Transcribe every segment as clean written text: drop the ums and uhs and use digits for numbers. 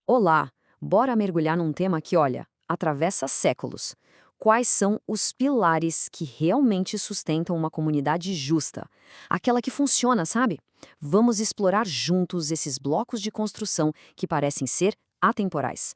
Olá, bora mergulhar num tema que, olha, atravessa séculos. Quais são os pilares que realmente sustentam uma comunidade justa? Aquela que funciona, sabe? Vamos explorar juntos esses blocos de construção que parecem ser atemporais.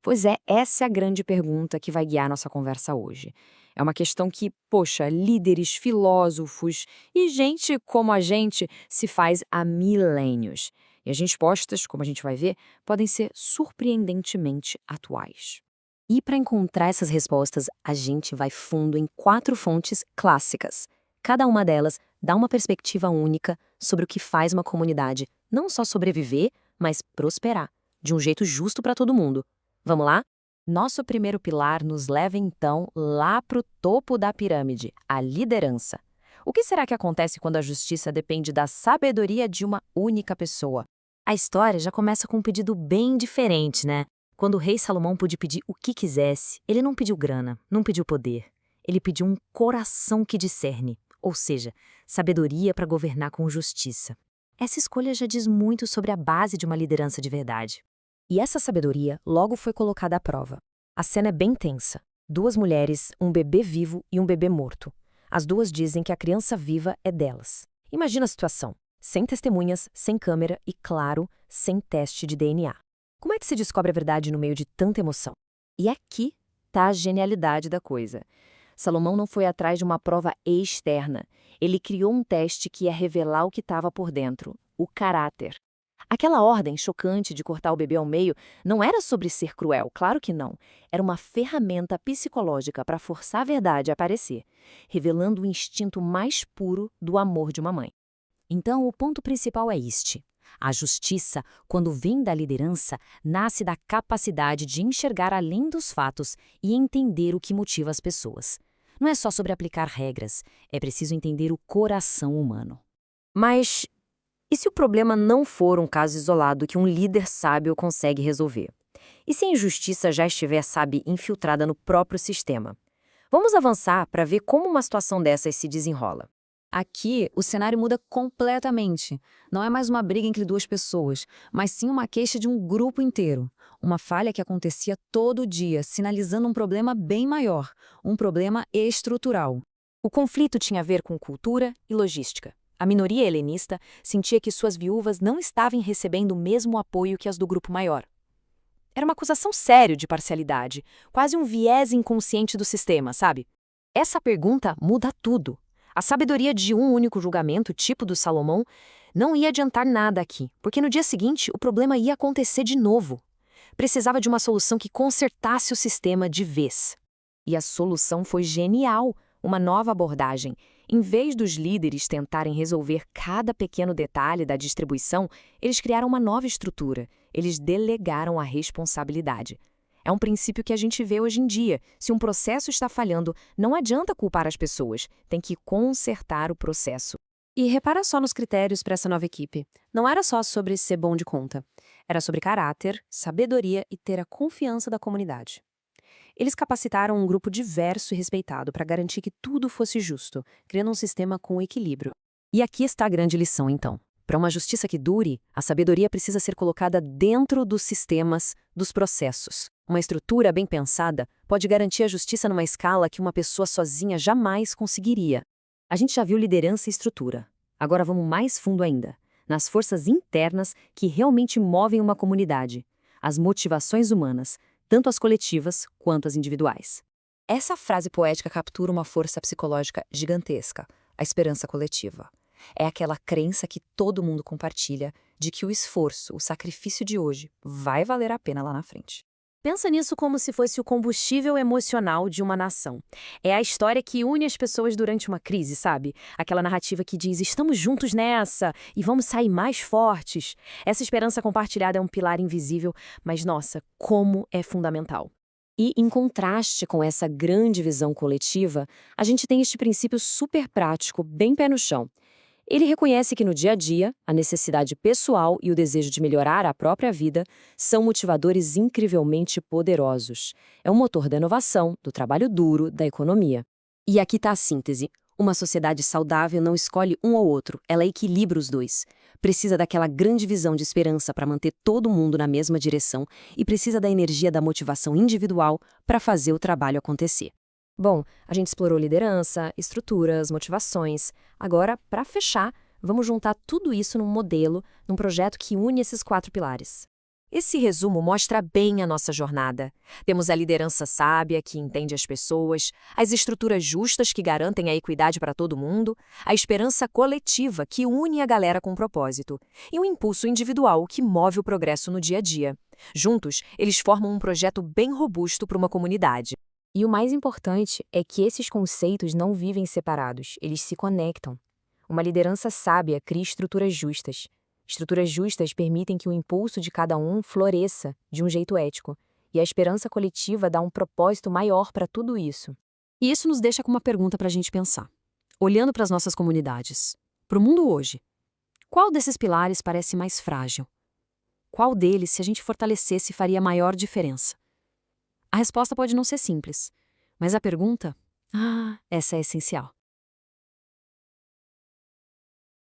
Pois é, essa é a grande pergunta que vai guiar nossa conversa hoje. É uma questão que, poxa, líderes, filósofos e gente como a gente se faz há milênios. E as respostas, como a gente vai ver, podem ser surpreendentemente atuais. E para encontrar essas respostas, a gente vai fundo em 4 fontes clássicas. Cada uma delas dá uma perspectiva única sobre o que faz uma comunidade não só sobreviver, mas prosperar, de um jeito justo para todo mundo. Vamos lá? Nosso primeiro pilar nos leva então lá para o topo da pirâmide, a liderança. O que será que acontece quando a justiça depende da sabedoria de uma única pessoa? A história já começa com um pedido bem diferente, né? Quando o rei Salomão pôde pedir o que quisesse, ele não pediu grana, não pediu poder. Ele pediu um coração que discerne, ou seja, sabedoria para governar com justiça. Essa escolha já diz muito sobre a base de uma liderança de verdade. E essa sabedoria logo foi colocada à prova. A cena é bem tensa. 2 mulheres, um bebê vivo e um bebê morto. As duas dizem que a criança viva é delas. Imagina a situação. Sem testemunhas, sem câmera e, claro, sem teste de DNA. Como é que se descobre a verdade no meio de tanta emoção? E aqui está a genialidade da coisa. Salomão não foi atrás de uma prova externa. Ele criou um teste que ia revelar o que estava por dentro, o caráter. Aquela ordem chocante de cortar o bebê ao meio não era sobre ser cruel, claro que não. Era uma ferramenta psicológica para forçar a verdade a aparecer, revelando o instinto mais puro do amor de uma mãe. Então, o ponto principal é este. A justiça, quando vem da liderança, nasce da capacidade de enxergar além dos fatos e entender o que motiva as pessoas. Não é só sobre aplicar regras, é preciso entender o coração humano. Mas e se o problema não for um caso isolado que um líder sábio consegue resolver? E se a injustiça já estiver, sabe, infiltrada no próprio sistema? Vamos avançar para ver como uma situação dessas se desenrola. Aqui, o cenário muda completamente. Não é mais uma briga entre 2 pessoas, mas sim uma queixa de um grupo inteiro. Uma falha que acontecia todo dia, sinalizando um problema bem maior, um problema estrutural. O conflito tinha a ver com cultura e logística. A minoria helenista sentia que suas viúvas não estavam recebendo o mesmo apoio que as do grupo maior. Era uma acusação séria de parcialidade, quase um viés inconsciente do sistema, sabe? Essa pergunta muda tudo. A sabedoria de um único julgamento, tipo do Salomão, não ia adiantar nada aqui, porque no dia seguinte o problema ia acontecer de novo. Precisava de uma solução que consertasse o sistema de vez. E a solução foi genial, uma nova abordagem. Em vez dos líderes tentarem resolver cada pequeno detalhe da distribuição, eles criaram uma nova estrutura. Eles delegaram a responsabilidade. É um princípio que a gente vê hoje em dia. Se um processo está falhando, não adianta culpar as pessoas, tem que consertar o processo. E repara só nos critérios para essa nova equipe. Não era só sobre ser bom de conta. Era sobre caráter, sabedoria e ter a confiança da comunidade. Eles capacitaram um grupo diverso e respeitado para garantir que tudo fosse justo, criando um sistema com equilíbrio. E aqui está a grande lição, então. Para uma justiça que dure, a sabedoria precisa ser colocada dentro dos sistemas, dos processos. Uma estrutura bem pensada pode garantir a justiça numa escala que uma pessoa sozinha jamais conseguiria. A gente já viu liderança e estrutura. Agora vamos mais fundo ainda, nas forças internas que realmente movem uma comunidade. As motivações humanas, tanto as coletivas quanto as individuais. Essa frase poética captura uma força psicológica gigantesca, a esperança coletiva. É aquela crença que todo mundo compartilha de que o esforço, o sacrifício de hoje vai valer a pena lá na frente. Pensa nisso como se fosse o combustível emocional de uma nação. É a história que une as pessoas durante uma crise, sabe? Aquela narrativa que diz, estamos juntos nessa e vamos sair mais fortes. Essa esperança compartilhada é um pilar invisível, mas nossa, como é fundamental. E, em contraste com essa grande visão coletiva, a gente tem este princípio super prático, bem pé no chão. Ele reconhece que no dia a dia, a necessidade pessoal e o desejo de melhorar a própria vida são motivadores incrivelmente poderosos. É um motor da inovação, do trabalho duro, da economia. E aqui está a síntese. Uma sociedade saudável não escolhe um ou outro, ela equilibra os dois. Precisa daquela grande visão de esperança para manter todo mundo na mesma direção e precisa da energia da motivação individual para fazer o trabalho acontecer. Bom, a gente explorou liderança, estruturas, motivações. Agora, para fechar, vamos juntar tudo isso num modelo, num projeto que une esses 4 pilares. Esse resumo mostra bem a nossa jornada. Temos a liderança sábia, que entende as pessoas, as estruturas justas que garantem a equidade para todo mundo, a esperança coletiva que une a galera com propósito, e o impulso individual que move o progresso no dia a dia. Juntos, eles formam um projeto bem robusto para uma comunidade. E o mais importante é que esses conceitos não vivem separados, eles se conectam. Uma liderança sábia cria estruturas justas. Estruturas justas permitem que o impulso de cada um floresça de um jeito ético, e a esperança coletiva dá um propósito maior para tudo isso. E isso nos deixa com uma pergunta para a gente pensar. Olhando para as nossas comunidades, para o mundo hoje, qual desses pilares parece mais frágil? Qual deles, se a gente fortalecesse, faria maior diferença? A resposta pode não ser simples, mas a pergunta, essa é essencial.